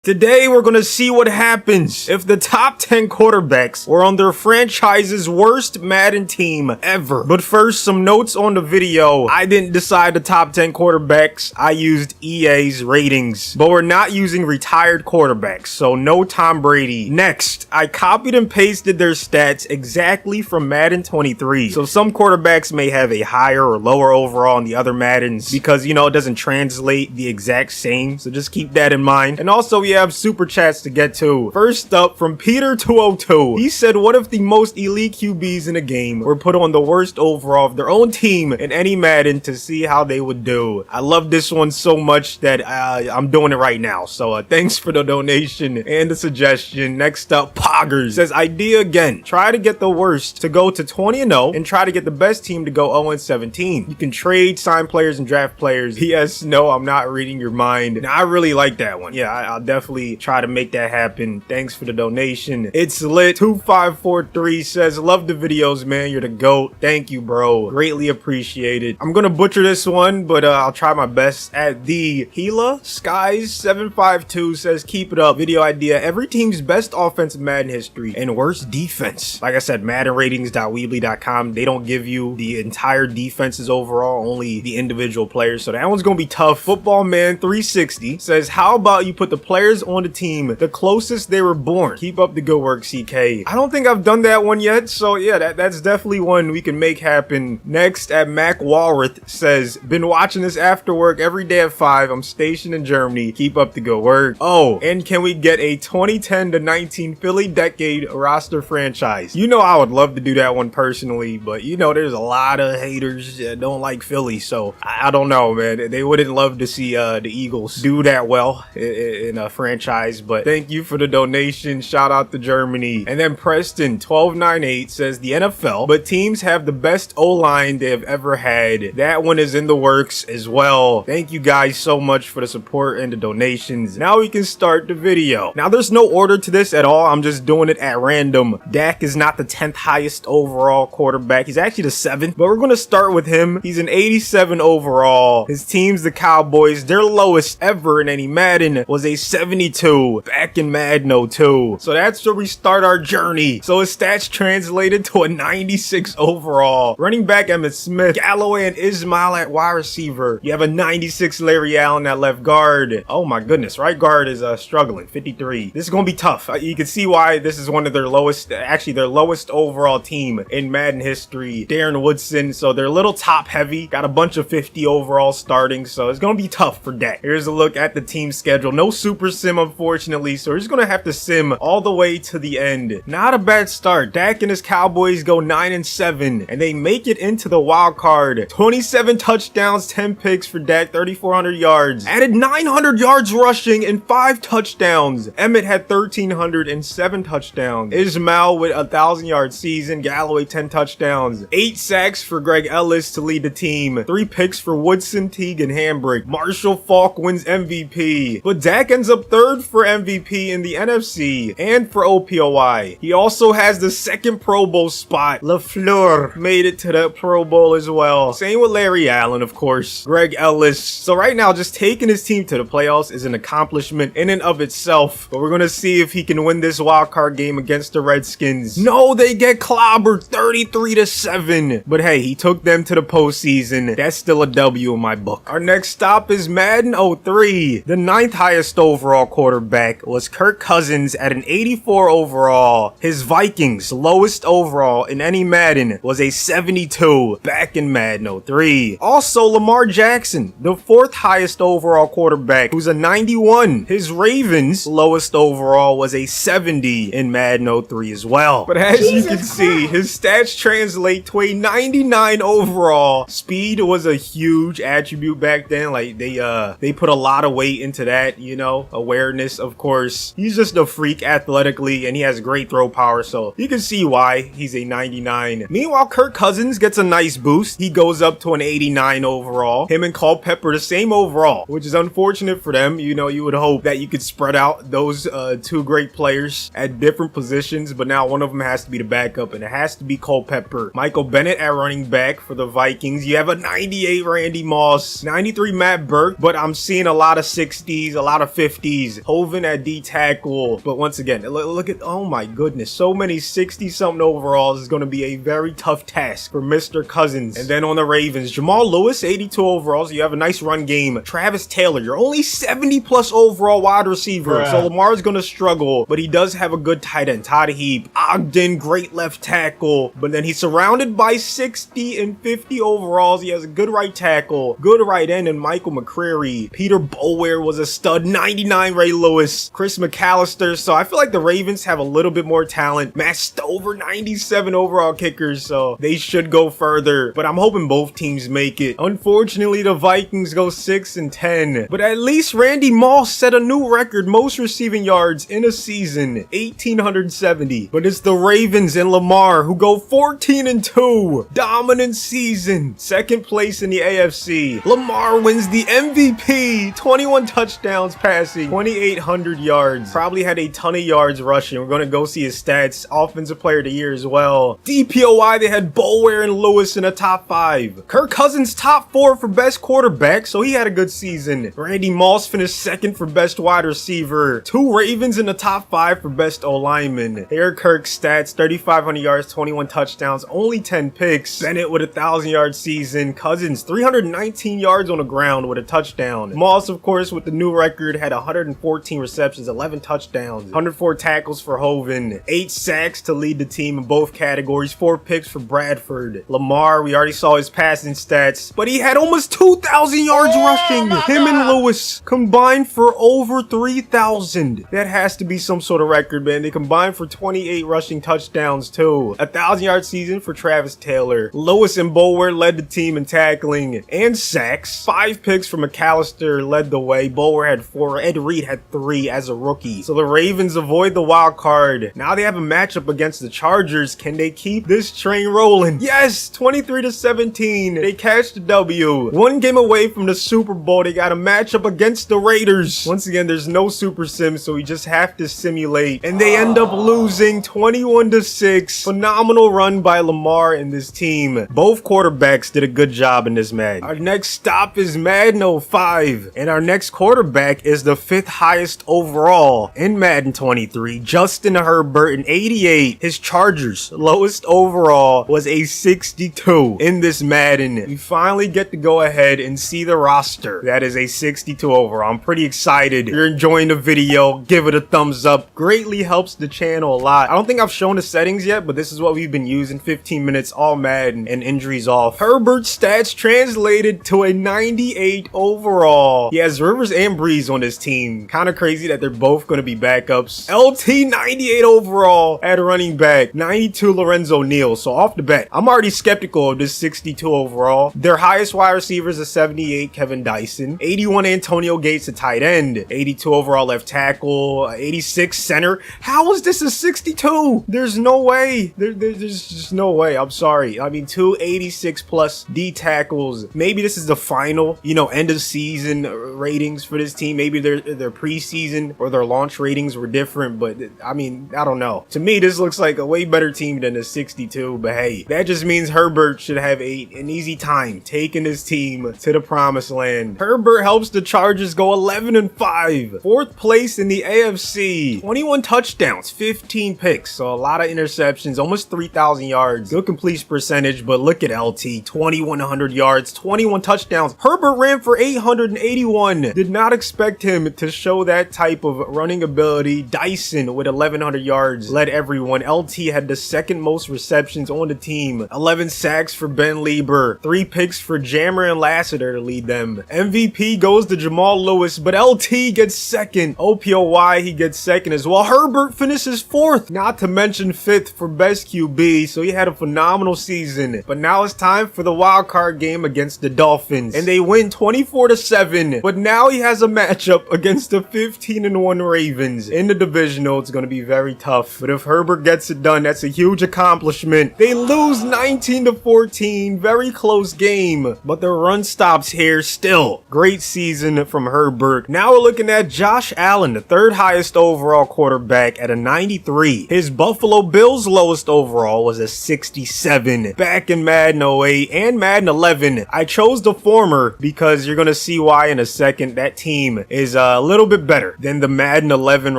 Today, we're gonna see what happens if the top 10 quarterbacks were on their franchise's worst Madden team ever. But first, some notes on the video. I didn't decide the top 10 quarterbacks. I used EA's ratings. But we're not using retired quarterbacks, so no Tom Brady. Next, I copied and pasted their stats exactly from Madden 23. So some quarterbacks may have a higher or lower overall in the other Maddens because, you know, it doesn't translate the exact same. So just keep that in mind. And also, we have super chats to get to. First up, from Peter202, he said, what if the most elite QBs in the game were put on the worst overall of their own team in any Madden to see how they would do? I love this one so much that I'm doing it right now. So thanks for the donation and the suggestion. Next up, Poggers says, idea again. Try to get the worst to go to 20-0 and try to get the best team to go 0-17. You can trade, sign players, and draft players. Yes, no, I'm not reading your mind. Now, I really like that one. Yeah, I'll definitely try to make that happen. Thanks for the donation. It's lit. 2543 says, love the videos, man. You're the GOAT. Thank you, bro. Greatly appreciated. I'm gonna butcher this one, but I'll try my best. At the Gila Skies 752 says, keep it up. Video idea, every team's best offense in Madden history and worst defense. Like I said, MaddenRatings.weebly.com, they don't give you the entire defenses overall, only the individual players, so that one's gonna be tough. Football Man 360 says, how about you put the players on the team the closest they were born? Keep up the good work, CK. I don't think I've done that one yet, so yeah, that's definitely one we can make happen. Next, at Mac Walworth says, been watching this after work every day at 5. I'm stationed in Germany. Keep up the good work. Oh, and can we get a 2010 to 19 Philly decade roster franchise? You know I would love to do that one personally, but you know there's a lot of haters that don't like Philly, so I don't know, man. They wouldn't love to see the Eagles do that well in a franchise, but thank you for the donation. Shout out to Germany. And then Preston 1298 says, the NFL, but teams have the best O-line they have ever had. That one is in the works as well. Thank you guys so much for the support and the donations. Now we can start the video. Now there's no order to this at all. I'm just doing it at random. Dak is not the 10th highest overall quarterback. He's actually the 7th, but we're going to start with him. He's an 87 overall. His team's the Cowboys. Their lowest ever in any Madden was a 72 back in Madden 02. So that's where we start our journey. So his stats translated to a 96 overall. Running back Emmitt Smith, Galloway and Ismail at wide receiver. You have a 96 Larry Allen at left guard. Oh my goodness, right guard is struggling, 53. This is gonna be tough. You can see why this is one of their lowest, actually their lowest overall team in Madden history. Darren Woodson, so they're a little top heavy. Got a bunch of 50 overall starting, so it's gonna be tough for Dak. Here's a look at the team schedule. No super sim, unfortunately, so we're just gonna have to sim all the way to the end. Not a bad start. Dak and his Cowboys go 9-7, and they make it into the wild card. 27 touchdowns, 10 picks for Dak, 3,400 yards. Added 900 yards rushing and 5 touchdowns. Emmett had 1,307 touchdowns. Ismail with a 1,000-yard season. Galloway 10 touchdowns. 8 sacks for Greg Ellis to lead the team. 3 picks for Woodson, Teague, and Hambrick. Marshall Faulk wins MVP. But Dak ends up 3rd for MVP in the NFC and for OPOY. He also has the 2nd Pro Bowl spot. LaFleur made it to the Pro Bowl as well. Same with Larry Allen, of course. Greg Ellis. So right now, just taking his team to the playoffs is an accomplishment in and of itself. But we're going to see if he can win this wild card game against the Redskins. No, they get clobbered 33-7. But hey, he took them to the postseason. That's still a W in my book. Our next stop is Madden 03. The 9th highest overall quarterback was Kirk Cousins at an 84 overall. His Vikings lowest overall in any Madden was a 72 back in Madden 03. Also, Lamar Jackson, the 4th highest overall quarterback, who's a 91. His Ravens lowest overall was a 70 in Madden 03 as well. But as you can see, his stats translate to a 99 overall. Speed was a huge attribute back then. Like they put a lot of weight into that, you know, awareness, of course. He's just a freak athletically, and he has great throw power, so you can see why he's a 99. Meanwhile, Kirk Cousins gets a nice boost. He goes up to an 89 overall. Him and Culpepper the same overall, which is unfortunate for them. You know, you would hope that you could spread out those 2 great players at different positions, but now one of them has to be the backup, and it has to be Culpepper. Michael Bennett at running back for the Vikings. You have a 98 Randy Moss, 93 Matt Burke, but I'm seeing a lot of 60s, a lot of 50s. MVPs. Hoven at D tackle. But once again, look at, oh my goodness, so many 60-something overalls is going to be a very tough task for Mr. Cousins. And then on the Ravens, Jamal Lewis, 82 overalls. You have a nice run game. Travis Taylor, you're only 70+ overall wide receiver. So Lamar's going to struggle, but he does have a good tight end. Todd Heap. Ogden, great left tackle. But then he's surrounded by 60 and 50 overalls. He has a good right tackle, good right end, and Michael McCreary. Peter Boulware was a stud. 99 Ray Lewis. Chris McAllister. So I feel like the Ravens have a little bit more talent. Matt Stover, 97 overall kickers. So they should go further. But I'm hoping both teams make it. Unfortunately, the Vikings go 6-10. But at least Randy Moss set a new record. Most receiving yards in a season. 1,870. But it's the Ravens and Lamar who go 14-2. Dominant season. Second place in the AFC. Lamar wins the MVP. 21 touchdowns passing. 2,800 yards. Probably had a ton of yards rushing. We're going to go see his stats. Offensive player of the year as well. DPOY, they had Boulware and Lewis in the top 5. Kirk Cousins top 4 for best quarterback, so he had a good season. Randy Moss finished second for best wide receiver. 2 Ravens in the top 5 for best O-lineman. Here Kirk's stats, 3,500 yards, 21 touchdowns, only 10 picks. Bennett with a 1,000-yard season. Cousins, 319 yards on the ground with a touchdown. Moss, of course, with the new record, had 114 receptions, 11 touchdowns, 104 tackles for Hoven, 8 sacks to lead the team in both categories, 4 picks for Bradford. Lamar, we already saw his passing stats, but he had almost 2,000 yards rushing. Him and Lewis combined for over 3,000. That has to be some sort of record, man. They combined for 28 rushing touchdowns too. 1,000-yard season for Travis Taylor. Lewis and Boulware led the team in tackling and sacks. 5 picks for McAllister led the way. Boulware had 4. Ed Reed had 3 as a rookie. So the Ravens avoid the wild card. Now they have a matchup against the Chargers. Can they keep this train rolling? Yes, 23-17. They cashed the W. 1 game away from the Super Bowl. They got a matchup against the Raiders. Once again, there's no Super Sim, so we just have to simulate. And they end up losing 21-6. Phenomenal run by Lamar and this team. Both quarterbacks did a good job in this Madden. Our next stop is Madden 05. And our next quarterback is the 5th highest overall in Madden 23. Justin Herbert, an 88. His Chargers lowest overall was a 62 in this Madden. We finally get to go ahead and see the roster. That is a 62 overall. I'm pretty excited. If you're enjoying the video, give it a thumbs up. Greatly helps the channel a lot. I don't think I've shown the settings yet, but this is what we've been using. 15 minutes, all Madden, and injuries off. Herbert's stats translated to a 98 overall. He has Rivers and Breeze on his team. Kind of crazy that they're both going to be backups. LT 98 overall at running back. 92 Lorenzo Neal. So off the bat, I'm already skeptical of this 62 overall. Their highest wide receivers is 78 Kevin Dyson. 81 Antonio Gates at tight end. 82 overall left tackle. 86 center. How is this a 62? There's no way. There's just no way. I'm sorry. I mean, 2 86+ D tackles. Maybe this is the final, end of season ratings for this team. Maybe their preseason or their launch ratings were different, but I mean, I don't know. To me, this looks like a way better team than a 62, but hey, that just means Herbert should have an easy time taking his team to the promised land. Herbert helps the Chargers go 11-5. 4th place in the AFC. 21 touchdowns, 15 picks, so a lot of interceptions, almost 3,000 yards. Good completion percentage, but look at LT, 2,100 yards, 21 touchdowns. Herbert ran for 881. Did not expect him to show that type of running ability. Dyson with 1,100 yards led everyone. LT had the 2nd most receptions on the team. 11 sacks for Ben Lieber. 3 picks for Jammer and Lassiter to lead them. MVP goes to Jamal Lewis, but LT gets 2nd. OPOY, he gets 2nd as well. Herbert finishes 4th, not to mention 5th for best QB, so he had a phenomenal season. But now it's time for the wild card game against the Dolphins, and they win 24-7. But now he has a matchup against the 15-1 Ravens in the divisional. It's going to be very tough, but if Herbert gets it done, that's a huge accomplishment. They lose 19-14, very close game, but the run stops here. Still great season from Herbert. Now we're looking at Josh Allen, the 3rd highest overall quarterback at a 93. His Buffalo Bills lowest overall was a 67 back in Madden 08 and Madden 11. I chose the former because you're going to see why in a second. That team is a little bit better than the Madden 11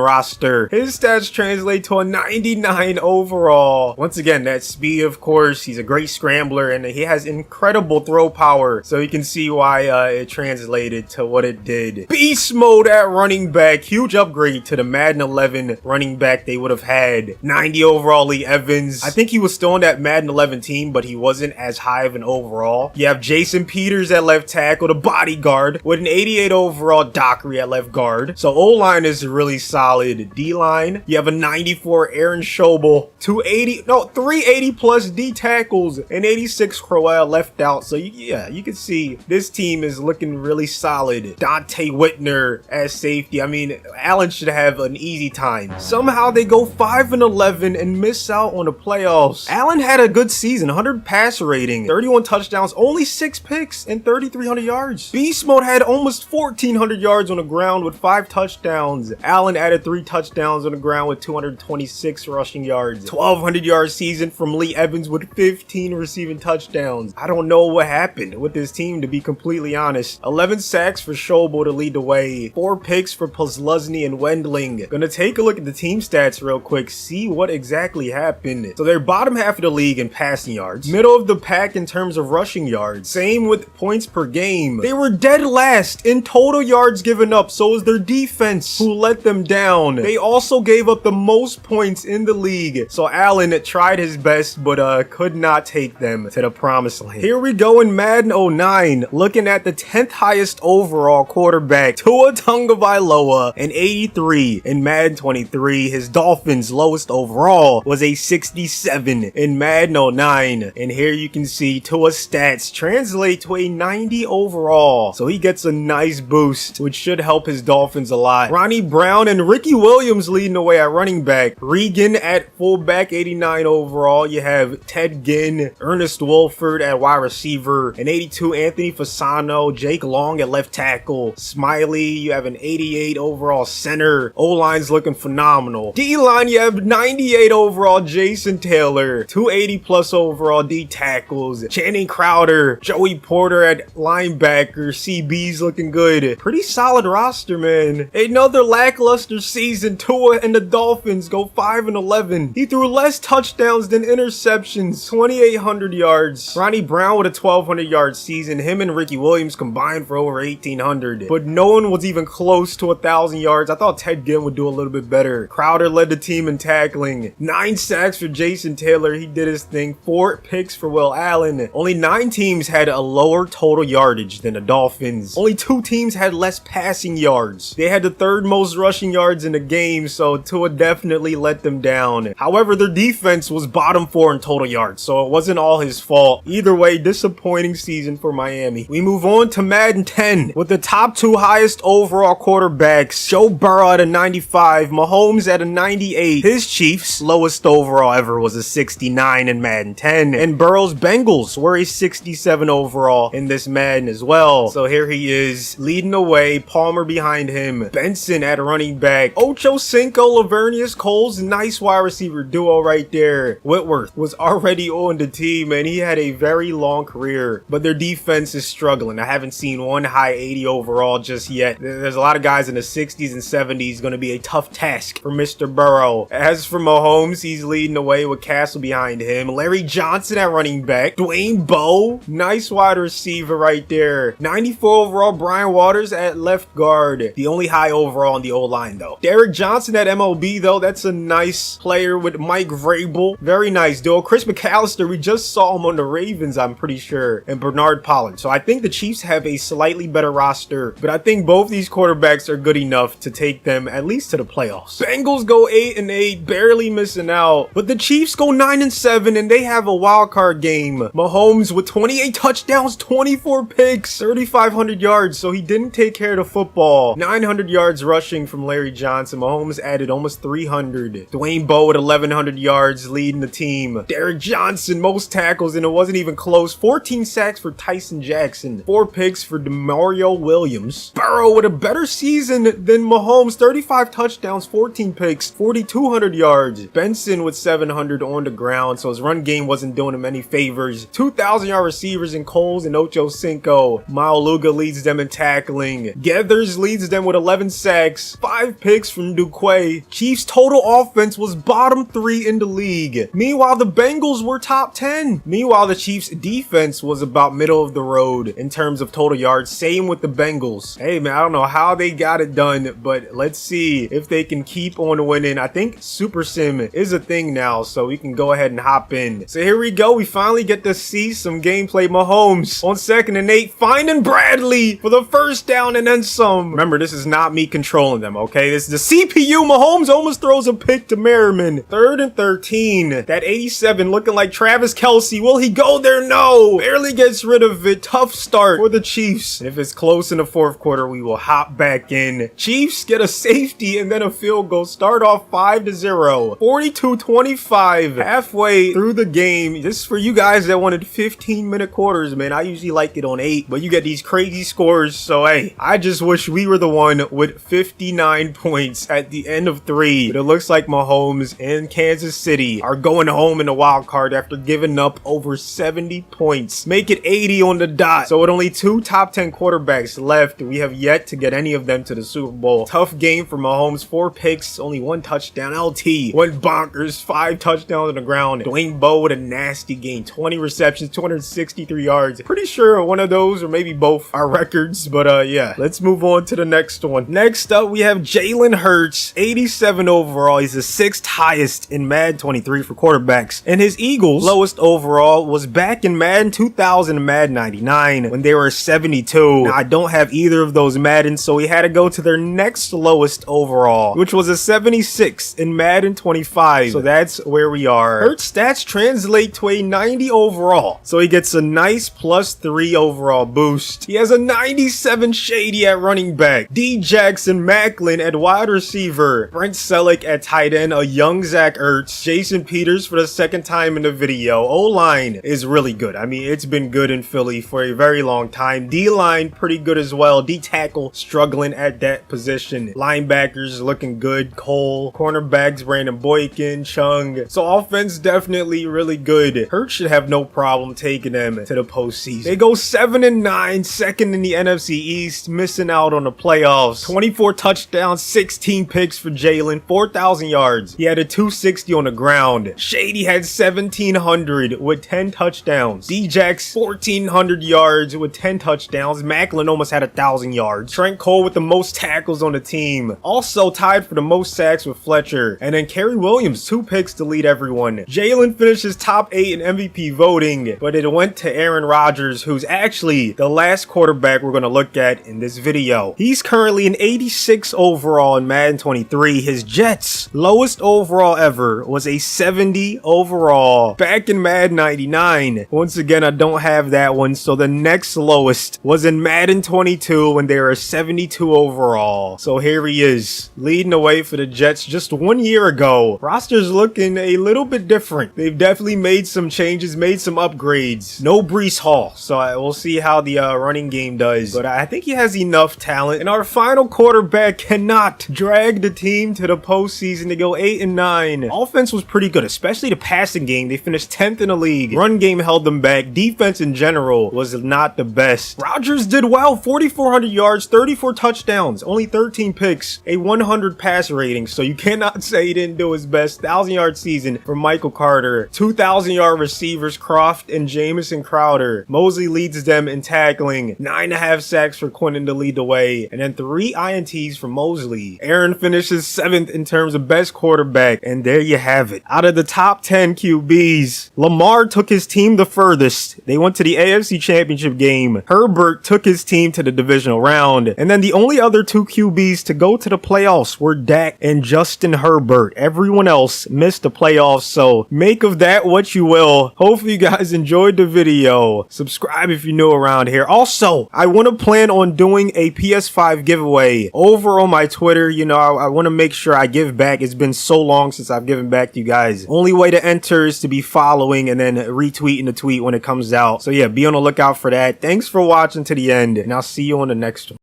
roster. His stats translate to a 99 overall. Once again, that speed, of course. He's a great scrambler, and he has incredible throw power. So you can see why it translated to what it did. Beast mode at running back. Huge upgrade to the Madden 11 running back they would have had. 90 overall Lee Evans. I think he was still on that Madden 11 team, but he wasn't as high of an overall. You have Jason Peters at left tackle, the bodyguard, with an 88 overall Dockery at left guard. So O-line is really solid. D-line, you have a 94 Aaron Schobel, 380 plus D tackles, and 86 Crowell left out. So yeah, you can see this team is looking really solid. Dante Whitner as safety. I mean, Allen should have an easy time. Somehow they go 5-11 and miss out on the playoffs. Allen had a good season, 100 passer rating, 31 touchdowns, only 6 picks, and 3,300 yards. Beast mode had almost 1,400 yards on the ground with 5 touchdowns. Allen added 3 touchdowns on the ground with 226 rushing yards. 1,200 yard season from Lee Evans with 15 receiving touchdowns. I don't know what happened with this team, to be completely honest. 11 sacks for Schobel to lead the way. 4 picks for Posluszny and Wendling. Gonna take a look at the team stats real quick, see what exactly happened. So they're bottom half of the league in passing yards, middle of the pack in terms of rushing yards, same with points per game. They were dead last in total yards given up, so is their defense who let them down. They also gave up the most points in the league, so Allen tried his best but could not take them to the promised land. Here we go in Madden 09, looking at the 10th highest overall quarterback, Tua Tagovailoa, an 83. In Madden 23, his Dolphins lowest overall was a 67 in Madden 09, and here you can see Tua's stats translate to a 90 overall, so he gets a nice boost, which should help his Dolphins a lot. Ronnie Brown and Ricky Williams leading the way at running back. Regan at fullback, 89 overall. You have Ted Ginn, Ernest Wolford at wide receiver, an 82 Anthony Fasano, Jake Long at left tackle, Smiley, you have an 88 overall center. O-line's looking phenomenal. D-line, you have 98 overall Jason Taylor, 280 plus overall D tackles, Channing Crowder, Joey Porter at linebacker, CB's looking good. Pretty solid roster, man. Another lackluster season. Tua and the Dolphins go 5-11. He threw less touchdowns than interceptions, 2,800 yards. Ronnie Brown with a 1,200 yard season. Him and Ricky Williams combined for over 1,800. But no one was even close to 1,000 yards. I thought Ted Ginn would do a little bit better. Crowder led the team in tackling. 9 sacks for Jason Taylor. He did his thing. 4 picks for Will Allen. Only 9 teams had a lower total yardage than the Dolphins. Only 2 teams had less passing yards. They had the 3rd most rushing yards in the game, so Tua definitely let them down. However, their defense was bottom 4 in total yards, so it wasn't all his fault. Either way, disappointing season for Miami. We move on to Madden 10 with the top 2 highest overall quarterbacks. Joe Burrow at a 95, Mahomes at a 98. His Chiefs, lowest overall ever, was a 69 in Madden 10, and Burrow's Bengals were a 67 overall in this Madden as well. So here he is, leading the way, Palmer behind him, Benson at running back, Ocho Cinco, Lavernius Coles, nice wide receiver duo right there. Whitworth was already on the team, and he had a very long career, but their defense is struggling. I haven't seen one high 80 overall just yet. There's a lot of guys in the 60s and 70s, going to be a tough task for Mr. Burrow. As for Mahomes, he's leading the way with Castle behind him, Larry Johnson at running back, Dwayne Bowe, nice wide receiver right there, 94 overall Brian Waters at left guard, the only high overall in the O-line though. Derek Johnson at MLB though, that's a nice player with Mike Vrabel, very nice duo. Chris McAllister, we just saw him on the Ravens, I'm pretty sure, and Bernard Pollard. So I think the Chiefs have a slightly better roster, but I think both these quarterbacks are good enough to take them at least to the playoffs. Bengals go 8-8, barely missing out, but the Chiefs go 9-7, and they have a wild card game. Mahomes with 28 touchdowns, 24 picks, 3,500 yards, so he didn't take care of the football. 900 yards rushing from Larry Johnson. Mahomes added almost 300. Dwayne Bowe at 1,100 yards leading the team. Derek Johnson, most tackles, and it wasn't even close. 14 sacks for Tyson Jackson. 4 picks for Demario Williams. Burrow with a better season than Mahomes. 35 touchdowns, 14 picks, 4,200 yards. Benson with 700 on the ground, so his run game wasn't doing him any favors. 2,000 yard receivers in Coles and Ocho Cinco. Mauluga leads them in tackling. Gethers leads leads them with 11 sacks, 5 picks from Duque. Chiefs' total offense was bottom 3 in the league. Meanwhile, the Bengals were top 10. Meanwhile, the Chiefs' defense was about middle of the road in terms of total yards. Same with the Bengals. Hey, man, I don't know how they got it done, but let's see if they can keep on winning. I think Super Sim is a thing now, so we can go ahead and hop in. So here we go. We finally get to see some gameplay. Mahomes on 2nd and 8, finding Bradley for the first down and then some. Remember, this is not me controlling them, okay? This is the CPU. Mahomes almost throws a pick to Merriman. 3rd and 13. That 87 looking like Travis Kelce. Will he go there? No. Barely gets rid of it. Tough start for the Chiefs. And if it's close in the 4th quarter, we will hop back in. Chiefs get a safety and then a field goal. Start off 5-0. 42-25. Halfway through the game. This is for you guys that wanted 15-minute quarters, man. I usually like it on 8, but you get these crazy scores. So, hey, I just wish we were the one with 59 points at the end of 3. But it looks like Mahomes and Kansas City are going home in the wild card after giving up over 70 points. Make it 80 on the dot. So with only 2 top 10 quarterbacks left, we have yet to get any of them to the Super Bowl. Tough game for Mahomes. 4 picks, only 1 touchdown. LT went bonkers. 5 touchdowns on the ground. Dwayne Bowe with a nasty game. 20 receptions, 263 yards. Pretty sure one of those or maybe both are records, but yeah. Let's move on to the next one. Next up, we have Jalen Hurts, 87 overall. He's the 6th highest in Madden 23 for quarterbacks. And his Eagles' lowest overall was back in Madden 2000 and Madden 99 when they were 72. Now, I don't have either of those Maddens, so we had to go to their next lowest overall, which was a 76 in Madden 25. So that's where we are. Hurts' stats translate to a 90 overall. So he gets a nice +3 overall boost. He has a 97 Shady at running back. D. Jackson Macklin at wide receiver. Brent Selleck at tight end. A young Zach Ertz. Jason Peters for the 2nd time in the video. O-line is really good. I mean, it's been good in Philly for a very long time. D-line pretty good as well. D-tackle struggling at that position. Linebackers looking good. Cole. Cornerbacks Brandon Boykin, Chung. So offense definitely really good. Hurts should have no problem taking them to the postseason. They go 7-9, 2nd in the NFC East, missing out on the playoffs. 24 touchdowns, 16 picks for Jalen, 4,000 yards. He had a 260 on the ground. Shady had 1,700 with 10 touchdowns. D-Jax 1,400 yards with 10 touchdowns. Macklin almost had 1,000 yards. Trent Cole with the most tackles on the team. Also tied for the most sacks with Fletcher. And then Kerry Williams, 2 picks to lead everyone. Jalen finishes top 8 in MVP voting, but it went to Aaron Rodgers, who's actually the last quarterback we're going to look at in this video. He's currently an 86 overall in Madden 23. His Jets' lowest overall ever was a 70 overall back in Madden 99. Once again, I don't have that one, so the next lowest was in Madden 22 when they were 72 overall. So here he is, leading the way for the Jets just 1 year ago. Roster's looking a little bit different. They've definitely made some changes, made some upgrades. No Breece Hall, so we'll see how the running game does, but I think he has enough talent. And our final quarterback cannot drag the team to the postseason to go 8-9. Offense was pretty good, especially the passing game. They finished 10th in the league. Run game held them back. Defense in general was not the best. Rodgers did well, 4,400 yards, 34 touchdowns, only 13 picks, a 100 pass rating, so you cannot say he didn't do his best. 1,000-yard season for Michael Carter. 2,000-yard receivers Croft and Jamison Crowder. Mosley leads them in tackling. 9.5 sacks for Quentin to lead the way, and then 3 INTs for Mosley. Aaron finishes 7th in terms of best quarterback, and there you have it. Out of the top 10 QBs, Lamar took his team the furthest. They went to the AFC Championship game. Herbert took his team to the divisional round, and then the only other 2 QBs to go to the playoffs were Dak and Justin Herbert. Everyone else missed the playoffs, so make of that what you will. Hopefully you guys enjoyed the video. Subscribe if you're new around here. Also, I want to plan on doing a PS5 giveaway over on my Twitter. You know, I want to make sure I give back. It's been so long since I've given back to you guys. Only way to enter is to be following and then retweeting the tweet when it comes out. So yeah, be on the lookout for that. Thanks for watching to the end, and I'll see you on the next one.